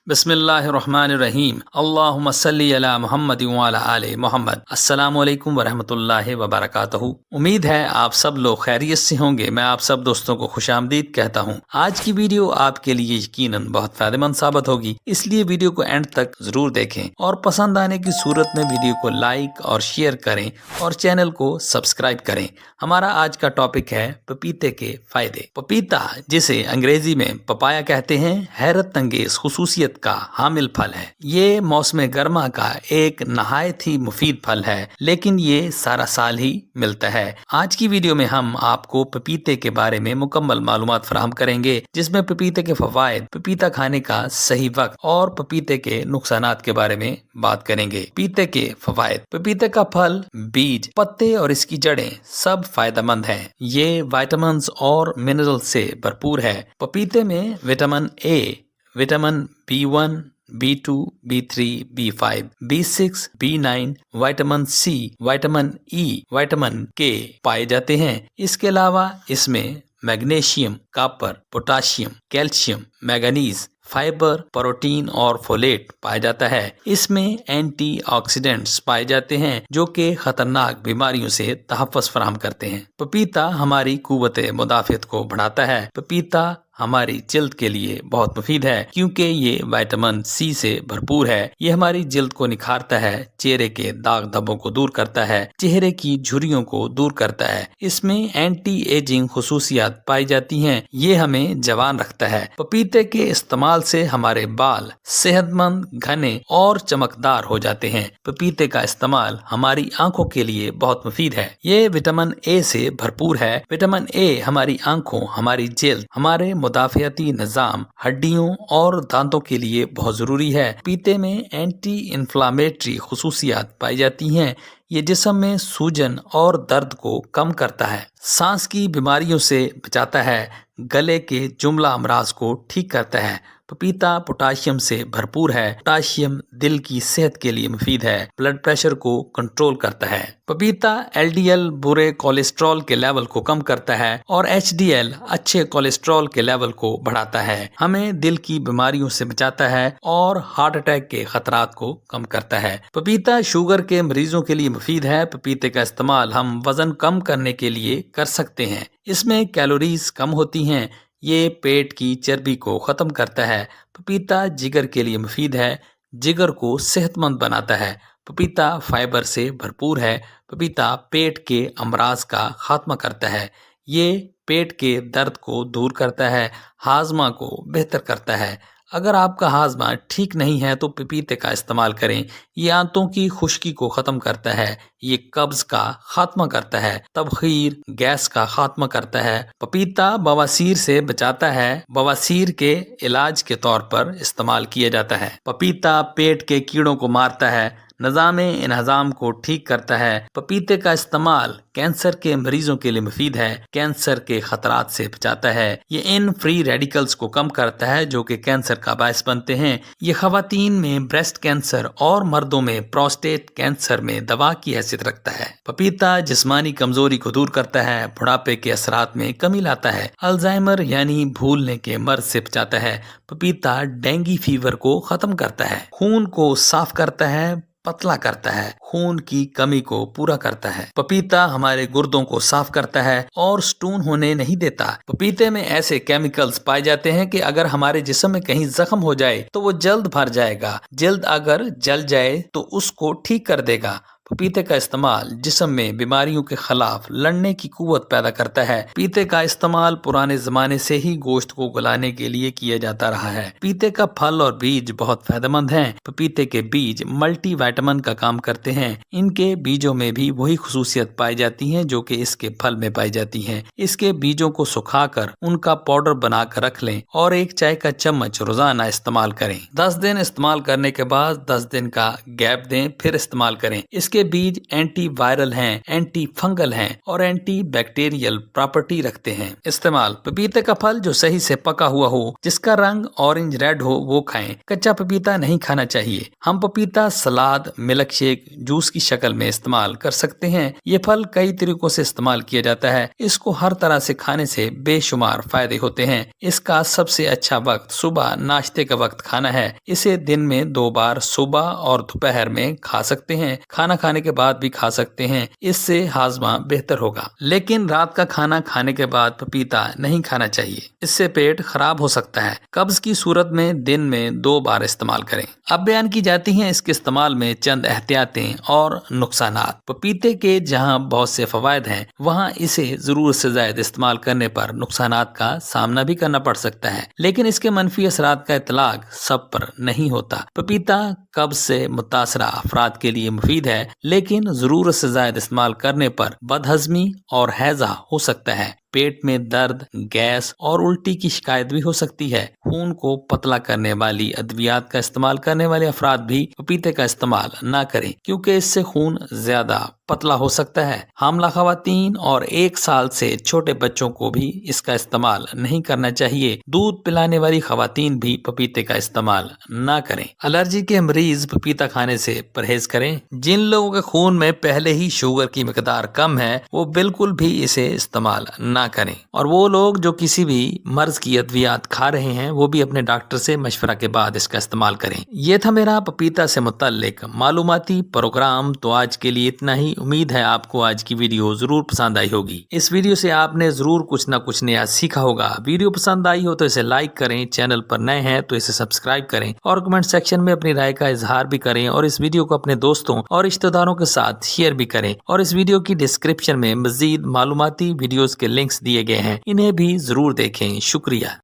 बिस्मिल्लाहिर्रहमानिर्रहीम। अल्लाहुम्मा सल्ली अला मुहम्मद व अला आले मोहम्मद। अस्सलामु अलैकुम वरहमतुल्लाहि वबरकातुहू। उम्मीद है आप सब लोग खैरियत से होंगे। मैं आप सब दोस्तों को खुशामदीद कहता हूँ। आज की वीडियो आपके लिए यकीनन बहुत फायदेमंद साबित होगी, इसलिए वीडियो को एंड तक जरूर देखें और पसंद आने की सूरत में वीडियो को लाइक और शेयर करें और चैनल को सब्सक्राइब करें। हमारा आज का टॉपिक है पपीते के फायदे। पपीता, जिसे अंग्रेजी में पपाया कहते हैं, हैरत अंगेज खुसूसियत का हामिल फल है। ये मौसम गर्मा का एक नहायत ही मुफीद फल है, लेकिन ये सारा साल ही मिलता है। आज की वीडियो में हम आपको पपीते के बारे में मुकम्मल मालूमात फराहम करेंगे, जिसमें पपीते के फवायद, पपीता खाने का सही वक्त और पपीते के नुकसानात के बारे में बात करेंगे। पपीते के फवायद। पपीते का फल, बीज, पत्ते और इसकी जड़ें सब फायदेमंद हैं। ये विटामिन और मिनरल से भरपूर है। पपीते में vitamin A, vitamin B1, B2, B3, B5, B6, B9, vitamin C, vitamin E, vitamin K पाए जाते हैं। इसके अलावा इसमें magnesium, copper, potassium, calcium, manganese, fibre, protein और फोलेट पाया जाता है। इसमें एंटीऑक्सीडेंट्स पाए जाते हैं जो कि खतरनाक बीमारियों से तहफ़्फ़ुज़ फराहम करते हैं। पपीता हमारी कुव्वत मुदाफ़ियत को बढ़ाता है। पपीता हमारी जिल्द के लिए बहुत मुफीद है क्योंकि ये विटामिन सी से भरपूर है। ये हमारी जिल्द को निखारता है, चेहरे के दाग धब्बों को दूर करता है, चेहरे की झुर्रियों को दूर करता है। इसमें एंटी एजिंग खुसूसियात पाई जाती हैं। ये हमें जवान रखता है। पपीते के इस्तेमाल से हमारे बाल सेहतमंद, घने और चमकदार हो जाते हैं। पपीते का इस्तेमाल हमारी आंखों के लिए बहुत मुफीद है। ये विटामिन ए से भरपूर है। विटामिन ए हमारी आंखों, हमारी जिल्द, हमारे मुदाफ़ियती निज़ाम, हड्डियों और दांतों के लिए बहुत ज़रूरी है। पपीते में एंटी इन्फ्लामेटरी खुसूसियात पाई जाती हैं। ये जिस्म में सूजन और दर्द को कम करता है, सांस की बीमारियों से बचाता है, गले के जुमला अमराज को ठीक करता है। पपीता पोटाशियम से भरपूर है। पोटाशियम दिल की सेहत के लिए मुफीद है, ब्लड प्रेशर को कंट्रोल करता है। पपीता LDL बुरे कोलेस्ट्रॉल के लेवल को कम करता है और HDL अच्छे कोलेस्ट्रॉल के लेवल को बढ़ाता है। हमें दिल की बीमारियों से बचाता है और हार्ट अटैक के खतरात को कम करता है। पपीता शुगर के मरीजों के लिए मुफीद है। पपीते का इस्तेमाल हम वजन कम करने के लिए कर सकते हैं। इसमें कैलोरीज कम होती हैं। ये पेट की चर्बी को ख़त्म करता है। पपीता जिगर के लिए मुफीद है, जिगर को सेहतमंद बनाता है। पपीता फाइबर से भरपूर है। पपीता पेट के अमराज का खात्मा करता है। ये पेट के दर्द को दूर करता है, हाजमा को बेहतर करता है। अगर आपका हाजमा ठीक नहीं है तो पपीते का इस्तेमाल करें। ये आंतों की खुश्की को ख़त्म करता है। ये कब्ज़ का खात्मा करता है, तबखीर, गैस का खात्मा करता है। पपीता बवासीर से बचाता है। बवासीर के इलाज के तौर पर इस्तेमाल किया जाता है। पपीता पेट के कीड़ों को मारता है, निज़ाम इंहज़ाम को ठीक करता है। पपीते का इस्तेमाल कैंसर के मरीजों के लिए मुफीद है, कैंसर के खतरात से बचाता है। ये इन फ्री रेडिकल्स को कम करता है जो कि कैंसर का बायस बनते हैं। ये खवातीन में ब्रेस्ट कैंसर और मर्दों में प्रोस्टेट कैंसर में दवा की हैसियत रखता है। पपीता जिस्मानी कमजोरी को दूर करता है, बुढ़ापे के असरात में कमी लाता है, अल्जाइमर यानी भूलने के मर्ज से बचाता है। पपीता डेंगू फीवर को खत्म करता है, खून को साफ करता है, पतला करता है, खून की कमी को पूरा करता है। पपीता हमारे गुर्दों को साफ करता है और स्टोन होने नहीं देता। पपीते में ऐसे केमिकल्स पाए जाते हैं कि अगर हमारे जिस्म में कहीं जख्म हो जाए तो वो जल्द भर जाएगा, जल्द अगर जल जाए तो उसको ठीक कर देगा। पपीते का इस्तेमाल जिस्म में बीमारियों के खिलाफ लड़ने की कुव्वत पैदा करता है। पपीते का इस्तेमाल पुराने जमाने से ही गोश्त को गलाने के लिए किया जाता रहा है। पपीते का फल और बीज बहुत फायदेमंद हैं। पपीते के बीज मल्टी विटामिन का काम करते हैं। इनके बीजों में भी वही खुसूसियत पाई जाती हैं जो कि इसके फल में पाई जाती हैं। इसके बीजों को सुखाकर उनका पाउडर बनाकर रख लें और 1 चाय का चम्मच रोजाना इस्तेमाल करें। 10 दिन इस्तेमाल करने के बाद 10 दिन का गैप दें, फिर इस्तेमाल करें। इसके इसके बीज एंटी वायरल हैं, एंटी फंगल हैं और एंटी बैक्टीरियल प्रॉपर्टी रखते हैं। इस्तेमाल: पपीते का फल जो सही से पका हुआ हो, जिसका रंग ऑरेंज रेड हो, वो खाएं। कच्चा पपीता नहीं खाना चाहिए। हम पपीता सलाद, मिल्क शेक, जूस की शक्ल में इस्तेमाल कर सकते हैं। ये फल कई तरीकों से इस्तेमाल किया जाता है। इसको हर तरह से खाने से बेशुमार फायदे होते हैं। इसका सबसे अच्छा वक्त सुबह नाश्ते का वक्त खाना है। इसे दिन में 2 बार सुबह और दोपहर में खा सकते हैं। खाना खाने के बाद भी खा सकते हैं। इससे हाजमा बेहतर होगा। लेकिन रात का खाना खाने के बाद पपीता नहीं खाना चाहिए। इससे पेट खराब हो सकता है। कब्ज की सूरत में दिन में 2 बार इस्तेमाल करें। अब बयान की जाती हैं इसके इस्तेमाल में चंद एहतियातें और नुकसानात। पपीते के जहां बहुत से फवायद हैं, वहां इसे जरूरत से ज्यादा इस्तेमाल करने पर नुकसानात का सामना भी करना पड़ सकता है। लेकिन इसके मनफी असरात का इतलाक सब पर नहीं होता। पपीता कब्ज से मुतासरा अफराद के लिए मुफीद है, लेकिन जरूरत से ज्यादा इस्तेमाल करने पर बदहजमी और हैजा हो सकता है। पेट में दर्द, गैस और उल्टी की शिकायत भी हो सकती है। खून को पतला करने वाली अद्वियात का इस्तेमाल करने वाले अफराद भी पपीते का इस्तेमाल ना करें, क्योंकि इससे खून ज्यादा पतला हो सकता है। हामला खवातीन और 1 साल से छोटे बच्चों को भी इसका इस्तेमाल नहीं करना चाहिए। दूध पिलाने वाली खवातीन भी पपीते का इस्तेमाल ना करें। एलर्जी के मरीज पपीता खाने से परहेज करें। जिन लोगों के खून में पहले ही शुगर की मिकदार कम है, वो बिल्कुल भी इसे इस्तेमाल ना करें। और वो लोग जो किसी भी मर्ज की अद्वियात खा रहे हैं, वो भी अपने डॉक्टर से मशवरा के बाद इसका इस्तेमाल करें। ये था मेरा पपीता से मुतल्लिक मालूमाती प्रोग्राम। तो आज के लिए इतना ही। उम्मीद है आपको आज की वीडियो जरूर पसंद आई होगी। इस वीडियो से आपने जरूर कुछ ना कुछ नया सीखा होगा। वीडियो पसंद आई हो तो इसे लाइक करें, चैनल पर नए हैं तो इसे सब्सक्राइब करें और कमेंट सेक्शन में अपनी राय का इजहार भी करें और इस वीडियो को अपने दोस्तों और रिश्तेदारों के साथ शेयर भी करें। और इस वीडियो की डिस्क्रिप्शन में मजीद मालूमाती वीडियोस के लिंक्स दिए गए हैं, इन्हें भी जरूर देखें। शुक्रिया।